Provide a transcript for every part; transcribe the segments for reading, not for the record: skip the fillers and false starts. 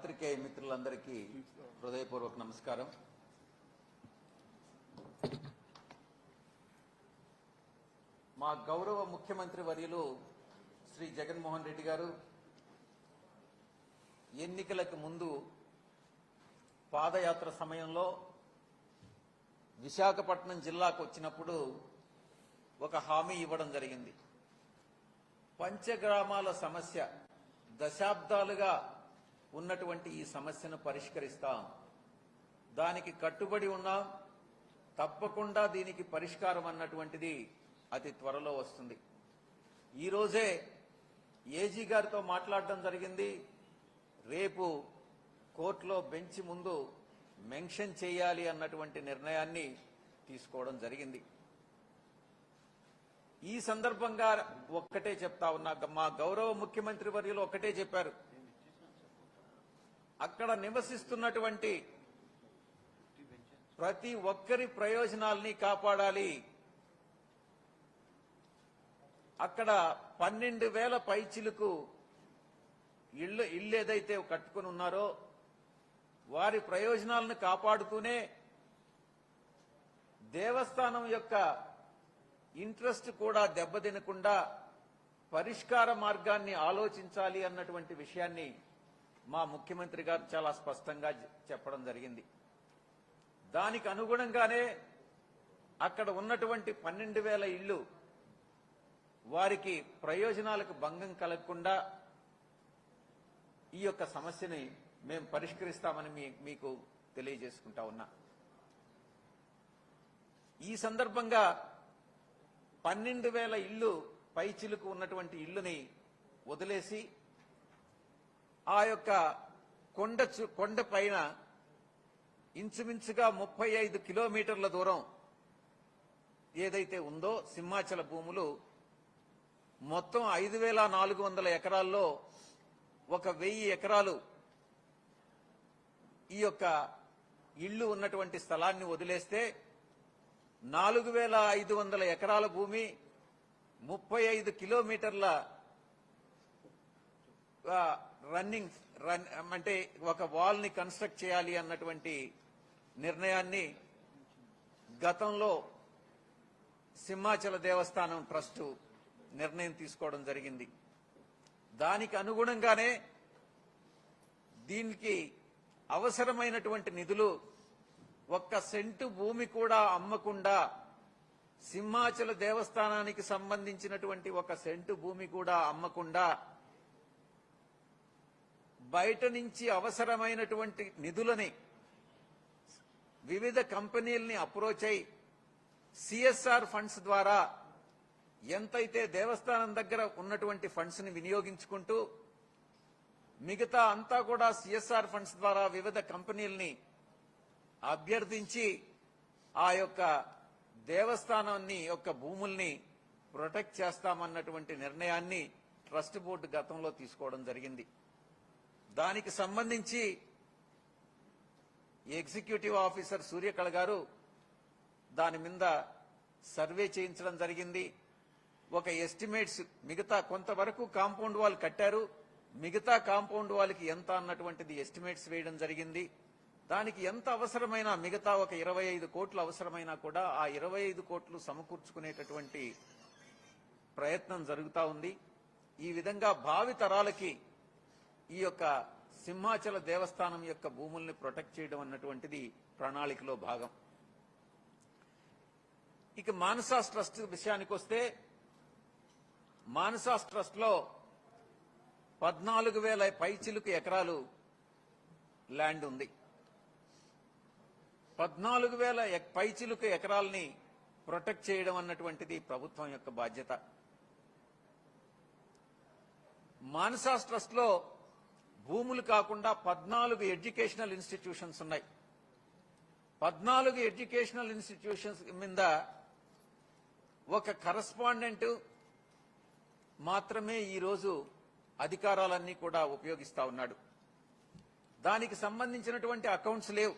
పాత్రికేయ మిత్రులందరికీ హృదయపూర్వక నమస్కారం. మా గౌరవ ముఖ్యమంత్రి వర్యులు శ్రీ జగన్మోహన్ రెడ్డి గారు ఎన్నికలకు ముందు పాదయాత్ర సమయంలో విశాఖపట్నం జిల్లాకు వచ్చినప్పుడు ఒక హామీ ఇవ్వడం జరిగింది. పంచగ్రామాల సమస్య దశాబ్దాలుగా ఉన్నటువంటి ఈ సమస్యను పరిష్కరిస్తాం, దానికి కట్టుబడి ఉన్నాం, తప్పకుండా దీనికి పరిష్కారం అన్నటువంటిది అతి త్వరలో వస్తుంది. ఈరోజే ఏజీ గారితో మాట్లాడడం జరిగింది. రేపు కోర్టులో బెంచ్ ముందు మెన్షన్ చేయాలి అన్నటువంటి నిర్ణయాన్ని తీసుకోవడం జరిగింది. ఈ సందర్భంగా ఒక్కటే చెప్తా ఉన్నా, మా గౌరవ ముఖ్యమంత్రి వర్యులు ఒక్కటే చెప్పారు, అక్కడ నివసిస్తున్నటువంటి ప్రతి ఒక్కరి ప్రయోజనాల్ని కాపాడాలి. అక్కడ 12,000 పైచిలకు ఇళ్ళు ఏదైతే కట్టుకుని ఉన్నారో వారి ప్రయోజనాలను కాపాడుతూనే దేవస్థానం యొక్క ఇంట్రెస్ట్ కూడా దెబ్బతినకుండా పరిష్కార మార్గాన్ని ఆలోచించాలి అన్నటువంటి విషయాన్ని మా ముఖ్యమంత్రి గారు చాలా స్పష్టంగా చెప్పడం జరిగింది. దానికి అనుగుణంగానే అక్కడ ఉన్నటువంటి 12,000 ఇళ్ళు వారికి ప్రయోజనాలకు భంగం కలగకుండా ఈ యొక్క సమస్యని మేము పరిష్కరిస్తామని మీకు తెలియజేసుకుంటా ఉన్నా. ఈ సందర్భంగా 12,000 ఇళ్ళు పైచిలుకు ఉన్నటువంటి ఇళ్లుని వదిలేసి ఆ యొక్క కొండ పైన ఇంచుమించుగా 35 కిలోమీటర్ల దూరం ఏదైతే ఉందో సింహాచల భూములు మొత్తం 5,400 ఎకరాల్లో 1,000 ఎకరాలు ఈ యొక్క ఇళ్లు ఉన్నటువంటి స్థలాన్ని వదిలేస్తే 4,500 ఎకరాల భూమి 35 కిలోమీటర్ల అంటే ఒక వాల్ ని కన్స్ట్రక్ట్ చేయాలి అన్నటువంటి నిర్ణయాన్ని గతంలో సింహాచల దేవస్థానం ట్రస్టు నిర్ణయం తీసుకోవడం జరిగింది. దానికి అనుగుణంగానే దీనికి అవసరమైనటువంటి నిధులు 1 సెంటు భూమి కూడా అమ్మకుండా, సింహాచల దేవస్థానానికి సంబంధించినటువంటి 1 సెంటు భూమి కూడా అమ్మకుండా బయట నుంచి అవసరమైనటువంటి నిధులని వివిధ కంపెనీల్ని అప్రోచ్ అయి సిఎస్ఆర్ ఫండ్స్ ద్వారా ఎంతైతే దేవస్థానం దగ్గర ఉన్నటువంటి ఫండ్స్ ని వినియోగించుకుంటూ మిగతా అంతా కూడా సిఎస్ఆర్ ఫండ్స్ ద్వారా వివిధ కంపెనీల్ని అభ్యర్థించి ఆ యొక్క దేవస్థానాన్ని యొక్క భూముల్ని ప్రొటెక్ట్ చేస్తామన్నటువంటి నిర్ణయాన్ని ట్రస్ట్ బోర్డు గతంలో తీసుకోవడం జరిగింది. దానికి సంబంధించి ఎగ్జిక్యూటివ్ ఆఫీసర్ సూర్యకళ గారు దాని మీద సర్వే చేయించడం జరిగింది. ఒక ఎస్టిమేట్స్ మిగతా కొంతవరకు కాంపౌండ్ వాల్ కట్టారు, మిగతా కాంపౌండ్ వాల్కి ఎంత అన్నటువంటిది ఎస్టిమేట్స్ వేయడం జరిగింది. దానికి ఎంత అవసరమైనా మిగతా ఒక 25 కోట్లు అవసరమైనా కూడా ఆ 25 కోట్లు సమకూర్చుకునేటటువంటి ప్రయత్నం జరుగుతూ ఉంది. ఈ విధంగా భావి తరాలకి ఈ యొక్క సింహాచల దేవస్థానం యొక్క భూముల్ని ప్రొటెక్ట్ చేయడం అన్నటువంటిది ప్రణాళికలో భాగం. ఇక మానసాస్ ట్రస్ట్ విషయానికి వస్తే, మానసాస్ ట్రస్ట్ లో 14,000 పైచిలుకు ఎకరాలు ల్యాండ్ ఉంది. 14,000 పైచిలుకు ఎకరాలని ప్రొటెక్ట్ చేయడం అన్నటువంటిది ప్రభుత్వం యొక్క బాధ్యత. మానసాస్ ట్రస్ట్ లో భూములు కాకుండా 14 ఎడ్యుకేషనల్ ఇన్స్టిట్యూషన్స్ ఉన్నాయి. 14 ఎడ్యుకేషనల్ ఇన్స్టిట్యూషన్స్ మీద ఒక కరస్పాండెంట్ మాత్రమే ఈరోజు అధికారాలన్నీ కూడా ఉపయోగిస్తా ఉన్నాడు. దానికి సంబంధించినటువంటి అకౌంట్స్ లేవు.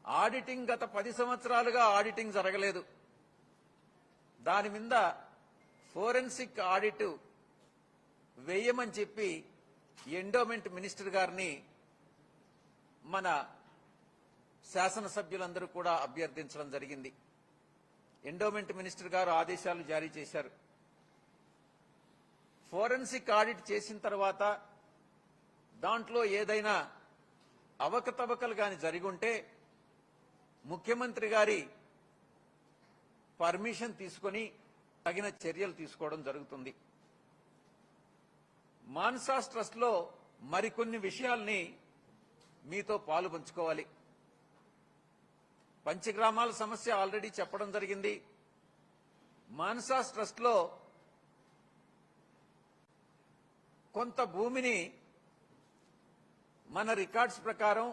ఆడిటింగ్ గత 10 సంవత్సరాలుగా ఆడిటింగ్ జరగలేదు. దాని మీద ఫోరెన్సిక్ ఆడిట్ వేయమని చెప్పి ఎండోమెంట్ మినిస్టర్ గారిని మన శాసనసభ్యులందరూ కూడా అభ్యర్థించడం జరిగింది. ఎండోమెంట్ మినిస్టర్ గారు ఆదేశాలు జారీ చేశారు. ఫోరెన్సిక్ ఆడిట్ చేసిన తర్వాత దాంట్లో ఏదైనా అవకతవకలు గాని జరిగి ఉంటే ముఖ్యమంత్రి గారి పర్మిషన్ తీసుకొని తగిన చర్యలు తీసుకోవడం జరుగుతుంది. మాన్సాస్ ట్రస్ట్ లో మరికొన్ని విషయాల్ని మీతో పాలు పంచుకోవాలి. పంచగ్రామాల సమస్య ఆల్రెడీ చెప్పడం జరిగింది. మాన్సాస్ ట్రస్ట్ లో కొంత భూమిని మన రికార్డ్స్ ప్రకారం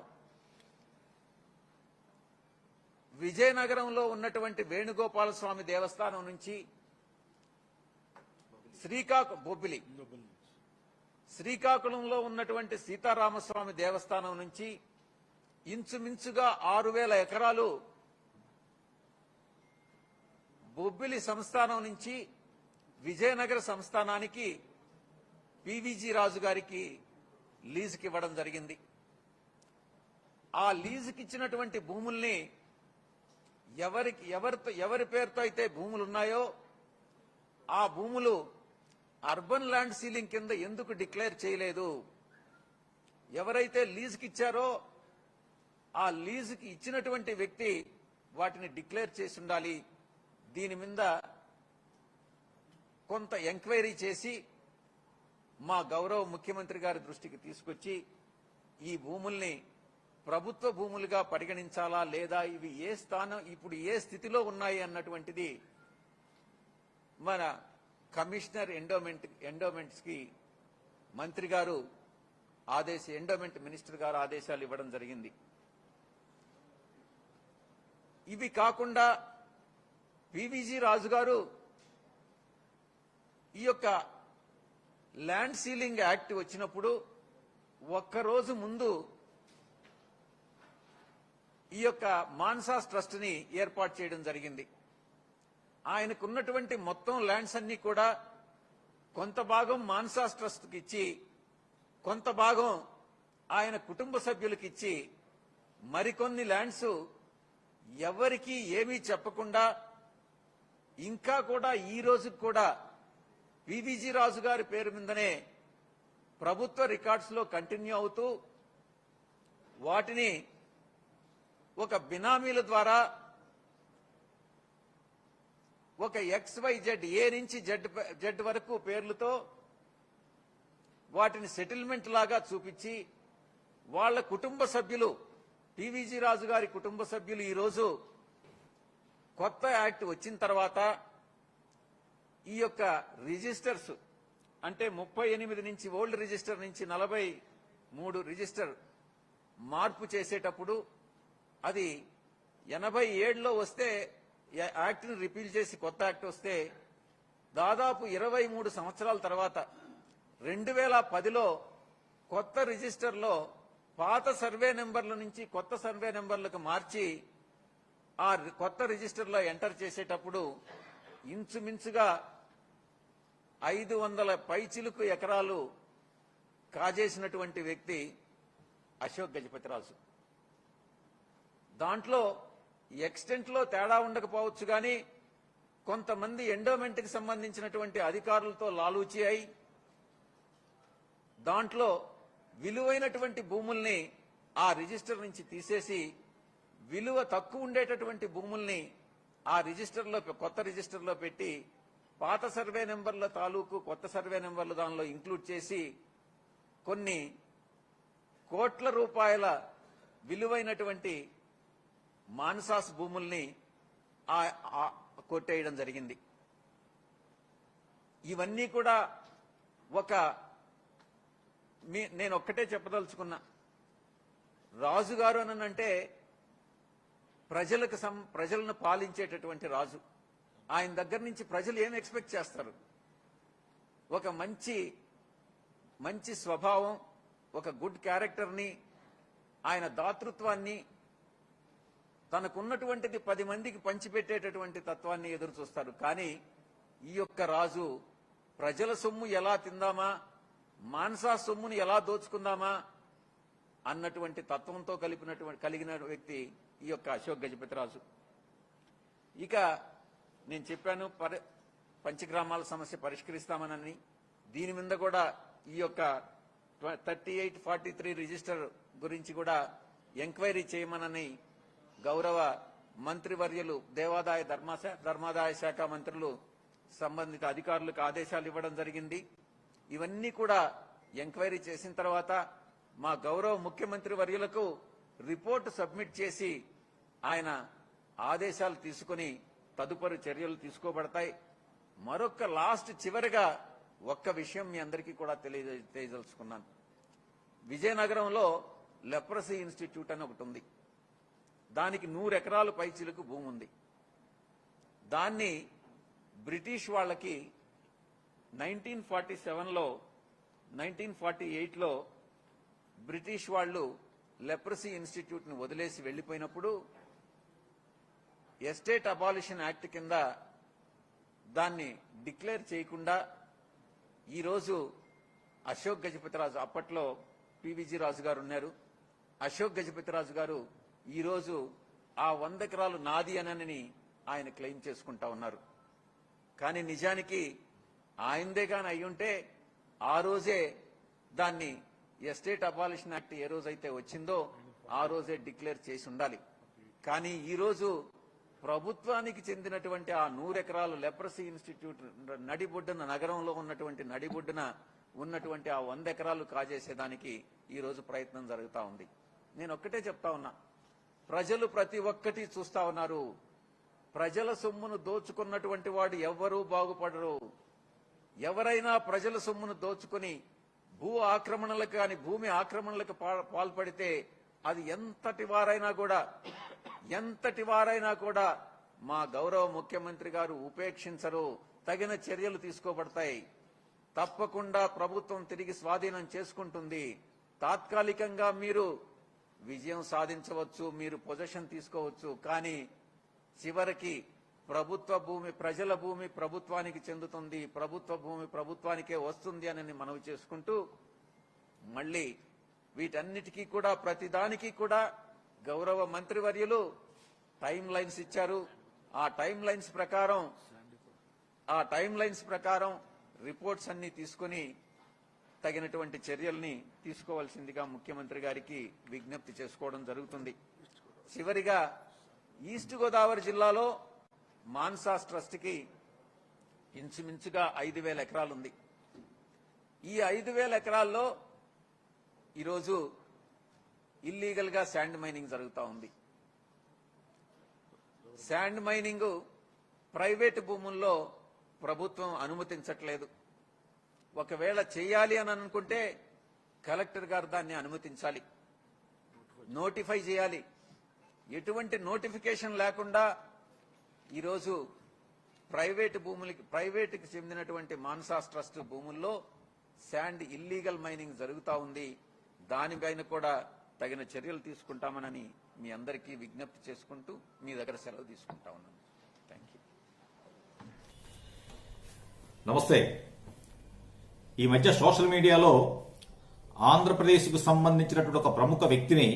విజయనగరంలో ఉన్నటువంటి వేణుగోపాల స్వామి దేవస్థానం నుంచి శ్రీకాకుళంలో ఉన్నటువంటి సీతారామస్వామి దేవస్థానం నుంచి ఇంచుమించుగా 6,000 ఎకరాలు బొబ్బిలి సంస్థానం నుంచి విజయనగర సంస్థానానికి పివిజి రాజు గారికి లీజుకి ఇవ్వడం జరిగింది. ఆ లీజుకి ఇచ్చినటువంటి భూముల్ని ఎవరి పేరుతో అయితే భూములు ఉన్నాయో ఆ భూములు అర్బన్ ల్యాండ్ సీలింగ్ కింద ఎందుకు డిక్లేర్ చేయలేదు? ఎవరైతే లీజుకి ఇచ్చారో ఆ లీజుకి ఇచ్చినటువంటి వ్యక్తి వాటిని డిక్లేర్ చేసి ఉండాలి. దీని మీద కొంత ఎంక్వైరీ చేసి మా గౌరవ ముఖ్యమంత్రి గారి దృష్టికి తీసుకొచ్చి ఈ భూముల్ని ప్రభుత్వ భూములుగా పరిగణించాలా లేదా, ఇవి ఏ స్థానం ఇప్పుడు ఏ స్థితిలో ఉన్నాయి అన్నటువంటిది మన కమిషనర్ ఎండోమెంట్స్ కి మంత్రి గారు ఎండోమెంట్ మినిస్టర్ గారు ఆదేశాలు ఇవ్వడం జరిగింది. ఇవి కాకుండా పివిజి రాజు గారు ఈ యొక్క ల్యాండ్ సీలింగ్ యాక్ట్ వచ్చినప్పుడు ఒక్కరోజు ముందు ఈ యొక్క మాన్సాస్ ట్రస్ట్ ని ఏర్పాటు చేయడం జరిగింది. ఆయనకున్నటువంటి మొత్తం ల్యాండ్స్ అన్ని కూడా కొంత భాగం మాన్సాస్ ట్రస్ట్ కి ఇచ్చి కొంత భాగం ఆయన కుటుంబ సభ్యులకు ఇచ్చి మరికొన్ని ల్యాండ్స్ ఎవరికి ఏమీ చెప్పకుండా ఇంకా కూడా ఈ రోజుకు కూడా పివిజి రాజు గారి పేరు మీదనే ప్రభుత్వ రికార్డ్స్ లో కంటిన్యూ అవుతూ వాటిని ఒక బినామీల ద్వారా ఒక XYZ ఏ నుంచి జెడ్ వరకు పేర్లతో వాటిని సెటిల్మెంట్ లాగా చూపించి వాళ్ళ కుటుంబ సభ్యులు పివిజి రాజు గారి కుటుంబ సభ్యులు ఈరోజు కొత్త యాక్ట్ వచ్చిన తర్వాత ఈ యొక్క రిజిస్టర్స్ అంటే 38 నుంచి ఓల్డ్ రిజిస్టర్ నుంచి 43 రిజిస్టర్ మార్పు చేసేటప్పుడు అది 87లో వస్తే యాక్ట్ ని రిపీల్ చేసి కొత్త యాక్ట్ వస్తే దాదాపు 23 సంవత్సరాల తర్వాత 2010లో కొత్త రిజిస్టర్లో పాత సర్వే నెంబర్ల నుంచి కొత్త సర్వే నెంబర్లకు మార్చి ఆ కొత్త రిజిస్టర్లో ఎంటర్ చేసేటప్పుడు ఇంచుమించుగా 500 పైచిలుకు ఎకరాలు కాజేసినటువంటి వ్యక్తి అశోక్ గజపతిరాజు. దాంట్లో ఎక్స్టెంట్ లో తేడా ఉండకపోవచ్చు కానీ కొంతమంది ఎండోమెంట్ కి సంబంధించినటువంటి అధికారులతో లాలూచి అయి దాంట్లో విలువైనటువంటి భూముల్ని ఆ రిజిస్టర్ నుంచి తీసేసి విలువ తక్కువ ఉండేటటువంటి భూముల్ని ఆ రిజిస్టర్లో కొత్త రిజిస్టర్లో పెట్టి పాత సర్వే నెంబర్ల తాలూకు కొత్త సర్వే నెంబర్లు దానిలో ఇంక్లూడ్ చేసి కొన్ని కోట్ల రూపాయల విలువైనటువంటి మాన్సాస్ భూముల్ని కొట్టేయడం జరిగింది. ఇవన్నీ కూడా నేను ఒక్కటే చెప్పదలుచుకున్నా, రాజుగారు అనంటే ప్రజలను పాలించేటటువంటి రాజు. ఆయన దగ్గర నుంచి ప్రజలు ఏం ఎక్స్పెక్ట్ చేస్తారు? ఒక మంచి స్వభావం, ఒక గుడ్ క్యారెక్టర్ని, ఆయన దాతృత్వాన్ని, తనకున్నటువంటిది 10 మందికి పంచిపెట్టేటటువంటి తత్వాన్ని ఎదురు చూస్తారు. కానీ ఈ యొక్క రాజు ప్రజల సొమ్ము ఎలా తిందామా, మాన్సా సొమ్ముని ఎలా దోచుకుందామా అన్నటువంటి తత్వంతో కలిగిన వ్యక్తి ఈ యొక్క అశోక్ గజపతిరాజు. ఇక నేను చెప్పాను పంచగ్రామాల సమస్య పరిష్కరిస్తామనని, దీని మీద కూడా ఈ యొక్క 3843 రిజిస్టర్ గురించి కూడా ఎంక్వైరీ చేయమనని గౌరవ మంత్రివర్యులు దేవాదాయ ధర్మాదాయ శాఖ మంత్రులు సంబంధిత అధికారులకు ఆదేశాలు ఇవ్వడం జరిగింది. ఇవన్నీ కూడా ఎంక్వైరీ చేసిన తర్వాత మా గౌరవ ముఖ్యమంత్రి వర్యులకు రిపోర్టు సబ్మిట్ చేసి ఆయన ఆదేశాలు తీసుకుని తదుపరి చర్యలు తీసుకోబడతాయి. మరొక చివరిగా ఒక్క విషయం మీ అందరికీ కూడా తెలియదలుచుకున్నాను. విజయనగరంలో లెప్రసీ ఇన్స్టిట్యూట్ అని ఒకటి ఉంది. దానికి 100 ఎకరాల పైచిలకు భూమి ఉంది. దాన్ని బ్రిటిష్ వాళ్ళకి 1947లో 1948లో బ్రిటిష్ వాళ్ళు లెప్రసీ ఇన్స్టిట్యూట్ ని వదిలేసి వెళ్లిపోయినప్పుడు ఎస్టేట్ అబాలిషన్ యాక్ట్ కింద దాన్ని డిక్లేర్ చేయకుండా ఈరోజు అశోక్ గజపతిరాజు, అప్పట్లో పివిజి రాజు గారు ఉన్నారు, అశోక్ గజపతిరాజు గారు ఈరోజు ఆ 100 ఎకరాలు నాది అనని ఆయన క్లెయిమ్ చేసుకుంటా ఉన్నారు. కానీ నిజానికి ఆయనదే గాని అయ్యుంటే ఆ రోజే దాన్ని ఎస్టేట్ అబాలిషన్ యాక్ట్ ఏ రోజైతే వచ్చిందో ఆ రోజే డిక్లేర్ చేసి ఉండాలి. కానీ ఈరోజు ప్రభుత్వానికి చెందినటువంటి ఆ 100 ఎకరాలు లెప్రసీ ఇన్స్టిట్యూట్ నడిబొడ్డున, నగరంలో ఉన్నటువంటి నడిబొడ్డున ఉన్నటువంటి ఆ 100 ఎకరాలు కాజేసేదానికి ఈరోజు ప్రయత్నం జరుగుతూ ఉంది. నేను ఒక్కటే చెప్తా ఉన్నా, ప్రజలు ప్రతి ఒక్కటి చూస్తా ఉన్నారు. ప్రజల సొమ్మును దోచుకున్నటువంటి వాడు ఎవ్వరూ బాగుపడరు. ఎవరైనా ప్రజల సొమ్మును దోచుకుని భూ ఆక్రమణలకు కానీ భూమి ఆక్రమణలకు పాల్పడితే అది ఎంతటి వారైనా కూడా మా గౌరవ ముఖ్యమంత్రి గారు ఉపేక్షించరు. తగిన చర్యలు తీసుకోబడతాయి. తప్పకుండా ప్రభుత్వం తిరిగి స్వాధీనం చేసుకుంటుంది. తాత్కాలికంగా మీరు విజయం సాధించవచ్చు, మీరు పొజిషన్ తీసుకోవచ్చు. కానీ చివరికి ప్రభుత్వ భూమి, ప్రజల భూమి ప్రభుత్వానికి చెందుతుంది, ప్రభుత్వ భూమి ప్రభుత్వానికే వస్తుంది అని మనవి చేసుకుంటూ, మళ్ళీ వీటన్నిటికీ కూడా ప్రతిదానికి కూడా గౌరవ మంత్రివర్యులు టైం లైన్స్ ఇచ్చారు. ఆ టైం లైన్స్ ప్రకారం రిపోర్ట్స్ అన్ని తీసుకుని తగినటువంటి చర్యల్ని తీసుకోవాల్సిందిగా ముఖ్యమంత్రి గారికి విజ్ఞప్తి చేసుకోవడం జరుగుతుంది. చివరిగా ఈస్ట్ గోదావరి జిల్లాలో మాన్సాస్ ట్రస్ట్ కి ఇంచుమించుగా 5,000 ఎకరాలు ఉంది. ఈ 5,000 ఎకరాల్లో ఈరోజు ఇల్లీగల్ గా శాండ్ మైనింగ్ జరుగుతూ ఉంది. శాండ్ మైనింగ్ ప్రైవేటు భూముల్లో ప్రభుత్వం అనుమతించట్లేదు. ఒకవేళ చేయాలి అని అనుకుంటే కలెక్టర్ గారు దాన్ని అనుమతించాలి, నోటిఫై చేయాలి. ఎటువంటి నోటిఫికేషన్ లేకుండా ఈరోజు ప్రైవేటుకి చెందినటువంటి మాన్సాస్ ట్రస్ట్ భూముల్లో శాండ్ ఇల్లీగల్ మైనింగ్ జరుగుతూ ఉంది. దానిపైన కూడా తగిన చర్యలు తీసుకుంటామని మీ అందరికీ విజ్ఞప్తి చేసుకుంటూ మీ దగ్గర సెలవు తీసుకుంటా ఉన్నాను. Thank you. నమస్తే. ఈ మధ్య సోషల్ మీడియాలో ఆంధ్రప్రదేశ్కు సంబంధించినటువంటి ఒక ప్రముఖ వ్యక్తిని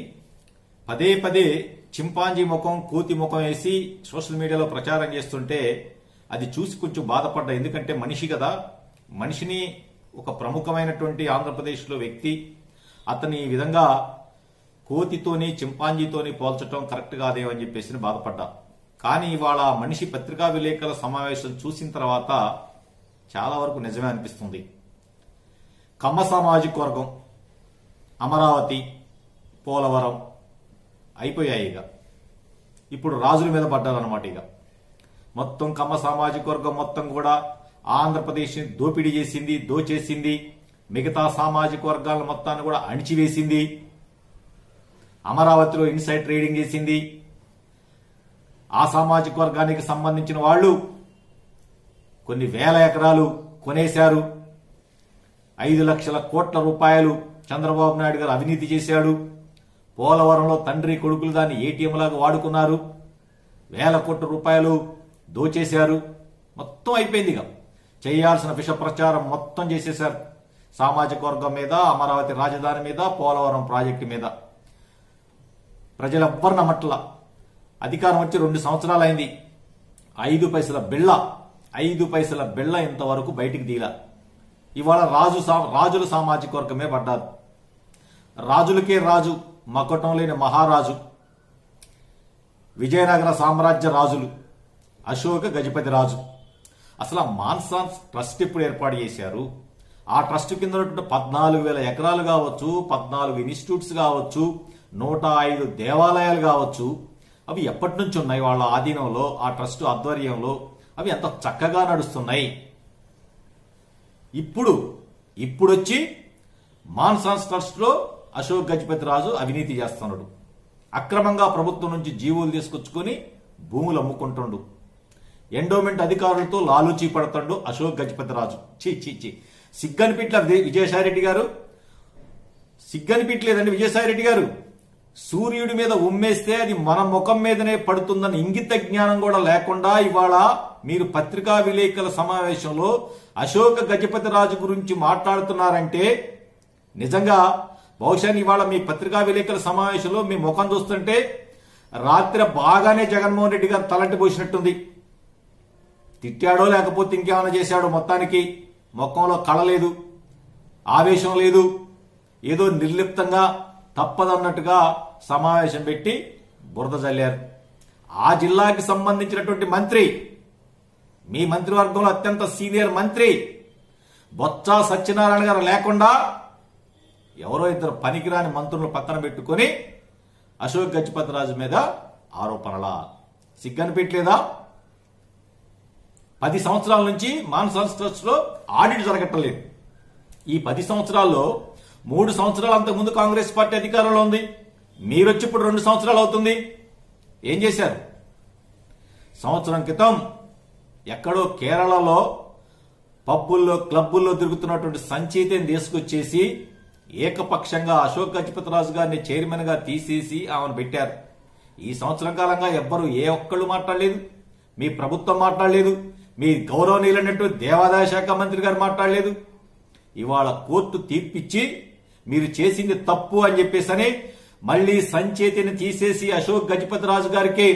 పదే పదే చింపాంజీ ముఖం, కోతి ముఖం వేసి సోషల్ మీడియాలో ప్రచారం చేస్తుంటే అది చూసి కొంచెం బాధపడ్డా. ఎందుకంటే మనిషి కదా, మనిషిని ఒక ప్రముఖమైనటువంటి ఆంధ్రప్రదేశ్లో వ్యక్తి అతని ఈ విధంగా కోతితోని చింపాంజీతోని పోల్చడం కరెక్ట్ కాదేమని చెప్పేసి బాధపడ్డా. కానీ ఇవాళ మనిషి పత్రికా విలేకరుల సమావేశం చూసిన తర్వాత చాలా వరకు నిజమే అనిపిస్తుంది. కమ్మ సామాజిక వర్గం, అమరావతి, పోలవరం అయిపోయాయి. ఇప్పుడు రాజుల మీద పడ్డారన్నమాట. మొత్తం కమ్మ సామాజిక వర్గం మొత్తం కూడా ఆంధ్రప్రదేశ్ ని దోపిడీ చేసింది, దోచేసింది. మిగతా సామాజిక వర్గాల మొత్తాన్ని కూడా అణిచివేసింది. అమరావతిలో ఇన్సైడ్ ట్రేడింగ్ చేసింది. ఆ సామాజిక వర్గానికి సంబంధించిన వాళ్ళు కొన్ని వేల ఎకరాలు కొనేశారు. 5 లక్షల కోట్ల రూపాయలు చంద్రబాబు నాయుడు గారు అవినీతి చేశాడు. పోలవరంలో తండ్రి కొడుకులు దాన్ని ఏటీఎం లాగా వాడుకున్నారు. 1000 కోట్ల రూపాయలు దోచేశారు. మొత్తం అయిపోయింది. చేయాల్సిన విష ప్రచారం మొత్తం చేసేశారు. సామాజిక వర్గం మీద, అమరావతి రాజధాని మీద, పోలవరం ప్రాజెక్టు మీద ప్రజలెవ్వరు నమ్మట్ల. అధికారం వచ్చి 2 సంవత్సరాలు అయింది. 5 పైసల బిళ్ళ ఇంతవరకు బయటికి దీలా. ఇవాళ రాజుల సామాజిక వర్గమే పడ్డారు. రాజులకే రాజు, మకటం లేని మహారాజు, విజయనగర సామ్రాజ్య రాజులు, అశోక గజపతి రాజు. అసలు ఆ మాన్సాన్ ట్రస్ట్ ఎప్పుడు ఏర్పాటు చేశారు? ఆ ట్రస్ట్ కింద ఉన్నటువంటి 14,000 ఎకరాలు కావచ్చు, 14 ఇన్స్టిట్యూట్స్ కావచ్చు, 105 దేవాలయాలు కావచ్చు, అవి ఎప్పటి నుంచి ఉన్నాయి వాళ్ళ ఆధీనంలో, ఆ ట్రస్ట్ ఆధ్వర్యంలో? అవి ఎంత చక్కగా నడుస్తున్నాయి. ఇప్పుడొచ్చి మాన్సాన్ ట్రస్ట్ లో అశోక్ గజపతి రాజు అవినీతి చేస్తున్నాడు. అక్రమంగా ప్రభుత్వం నుంచి జీవోలు తీసుకొచ్చుకొని భూములు అమ్ముకుంటుండు. ఎండోమెంట్ అధికారులతో లాలూచీ పడుతుండు అశోక్ గజపతి రాజు. చీ సిగ్గనిపిట్ల విజయసాయిరెడ్డి గారు, సిగ్గనిపిట్లేదండి విజయసాయిరెడ్డి గారు. సూర్యుడి మీద ఉమ్మేస్తే అది మన ముఖం మీదనే పడుతుందని ఇంగిత జ్ఞానం కూడా లేకుండా ఇవాళ మీరు పత్రికా విలేకరుల సమావేశంలో అశోక గజపతి రాజు గురించి మాట్లాడుతున్నారంటే నిజంగా బహుశా ఇవాళ మీ పత్రికా విలేకరుల సమావేశంలో మీ ముఖం చూస్తుంటే రాత్రి బాగానే జగన్మోహన్ రెడ్డి గారు తలంటి పోసినట్టుంది. తిట్టాడో లేకపోతే ఇంకేమైనా చేశాడో, మొత్తానికి ముఖంలో కళ లేదు, ఆవేశం లేదు, ఏదో నిర్లిప్తంగా తప్పదన్నట్టుగా సమావేశం పెట్టి బురద జల్లారు. ఆ జిల్లాకి సంబంధించినటువంటి మంత్రి, మీ మంత్రివర్గంలో అత్యంత సీనియర్ మంత్రి బొత్స సత్యనారాయణ గారు లేకుండా ఎవరో ఇద్దరు పనికిరాని మంత్రులను పక్కన పెట్టుకుని అశోక్ గజపతి రాజు మీద ఆరోపణల సిగ్గనిపెట్టలేదా? 10 సంవత్సరాల నుంచి మాన్సాన్ ట్రస్ట్ లో ఆడిట్ జరగట్లేదు. ఈ 10 సంవత్సరాల్లో 3 సంవత్సరాలు అంతకుముందు కాంగ్రెస్ పార్టీ అధికారంలో ఉంది. మీరొచ్చి ఇప్పుడు 2 సంవత్సరాలు అవుతుంది. ఏం చేశారు? సంవత్సరం క్రితం ఎక్కడో కేరళలో పబ్బుల్లో క్లబ్బుల్లో తిరుగుతున్నటువంటి సంచయితని తీసుకొచ్చేసి ఏకపక్షంగా అశోక్ గజపతి రాజు గారిని చైర్మన్ గా తీసేసి ఆమెను పెట్టారు. ఈ సంవత్సరం కాలంగా ఎవ్వరు ఏ ఒక్కళ్ళు మాట్లాడలేదు, మీ ప్రభుత్వం మాట్లాడలేదు, మీ గౌరవనీయులైనటువంటి దేవాదాయ శాఖ మంత్రి గారు మాట్లాడలేదు. ఇవాళ కోర్టు తీర్పిచ్చి మీరు చేసింది తప్పు అని చెప్పేసని మళ్లీ సంచేతిని తీసేసి అశోక్ గజపతి రాజు గారికి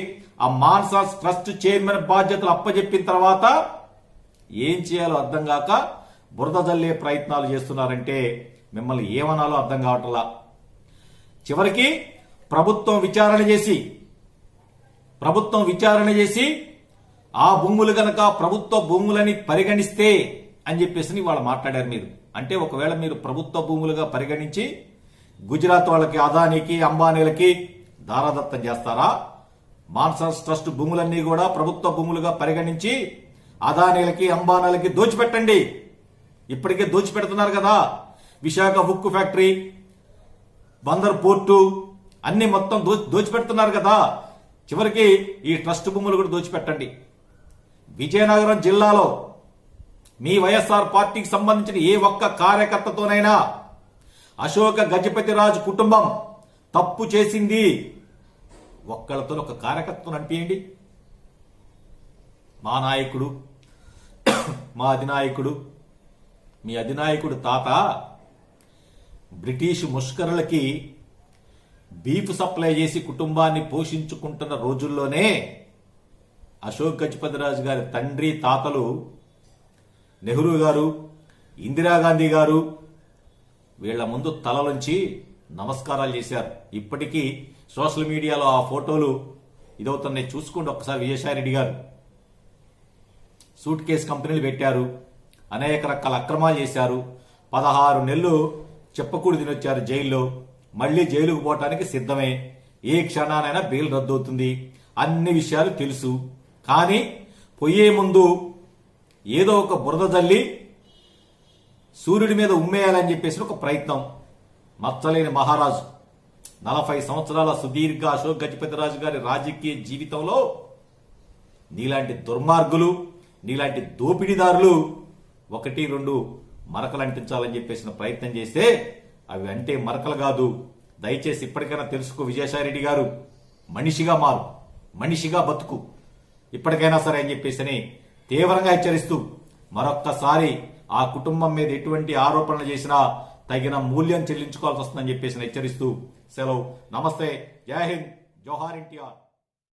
ఆ మాన్సాన్ ట్రస్ట్ చైర్మన్ బాధ్యతలు అప్పచెప్పిన తర్వాత ఏం చేయాలో అర్థం కాక బురద జల్లే ప్రయత్నాలు చేస్తున్నారంటే మిమ్మల్ని ఏమనాలో అర్థం కావట్లా. చివరికి ప్రభుత్వం విచారణ చేసి ఆ భూములు గనక ప్రభుత్వ భూములని పరిగణిస్తే అని చెప్పేసి వాళ్ళు మాట్లాడారు. మీరు అంటే ఒకవేళ మీరు ప్రభుత్వ భూములుగా పరిగణించి గుజరాత్ వాళ్ళకి, అదానికి, అంబానీలకి దారాదత్తం చేస్తారా? మాన్సాన్ ట్రస్ట్ భూములన్నీ కూడా ప్రభుత్వ భూములుగా పరిగణించి అదానీలకి, అంబానీలకి దోచిపెట్టండి. ఇప్పటికే దోచిపెడుతున్నారు కదా. విశాఖ ఉక్కు ఫ్యాక్టరీ, బందర్ పోర్టు అన్ని మొత్తం దోచిపెడుతున్నారు కదా. చివరికి ఈ ట్రస్ట్ భూములు కూడా దోచిపెట్టండి. విజయనగరం జిల్లాలో మీ వైఎస్ఆర్ పార్టీకి సంబంధించిన ఏ ఒక్క కార్యకర్తతోనైనా అశోక గజపతి రాజు కుటుంబం తప్పు చేసింది ఒక్కళ్ళతో ఒక కార్యకర్తను అనిపించండి. మా నాయకుడు, మా అధినాయకుడు, మీ అధినాయకుడు తాత బ్రిటిష్ ముష్కరులకి బీఫ్ సప్లై చేసి కుటుంబాన్ని పోషించుకుంటున్న రోజుల్లోనే అశోక్ గజపతి రాజు గారి తండ్రి తాతలు నెహ్రూ గారు, ఇందిరాగాంధీ గారు వీళ్ల ముందు తలలోంచి నమస్కారాలు చేశారు. ఇప్పటికీ సోషల్ మీడియాలో ఆ ఫోటోలు ఇదవుతున్నాయి, చూసుకోండి ఒక్కసారి. విజయసాయిరెడ్డి గారు సూట్ కేసు కంపెనీలు పెట్టారు, అనేక రకాల అక్రమాలు చేశారు, 16 నెలలు చెప్పకూడి తినొచ్చారు జైల్లో. మళ్లీ జైలుకు పోవటానికి సిద్ధమే, ఏ క్షణానైనా బెయిల్ రద్దవుతుంది. అన్ని విషయాలు తెలుసు. కానీ పోయే ముందు ఏదో ఒక బురద జల్లి సూర్యుడి మీద ఉమ్మేయాలని చెప్పేసి ఒక ప్రయత్నం. మచ్చలేని మహారాజు 40 సంవత్సరాల సుదీర్ఘ అశోక్ గజపతి రాజు గారి రాజకీయ జీవితంలో నీలాంటి దుర్మార్గులు, నీలాంటి దోపిడీదారులు 1-2 మరకలు అంటించాలని చెప్పేసిన ప్రయత్నం చేస్తే అవి అంటే మరకలు కాదు. దయచేసి ఇప్పటికైనా తెలుసుకో విజయసాయిరెడ్డి గారు. మనిషిగా మారు, మనిషిగా బతుకు ఇప్పటికైనా సరే అని చెప్పేసి తీవ్రంగా హెచ్చరిస్తూ మరొక్కసారి ఆ కుటుంబం మీద ఎటువంటి ఆరోపణలు చేసినా తగిన మూల్యం చెల్లించుకోవాల్సి వస్తుందని చెప్పేసి హెచ్చరిస్తూ సెలవు. నమస్తే, జై హింద్, జోహార్ ఎన్టీఆర్.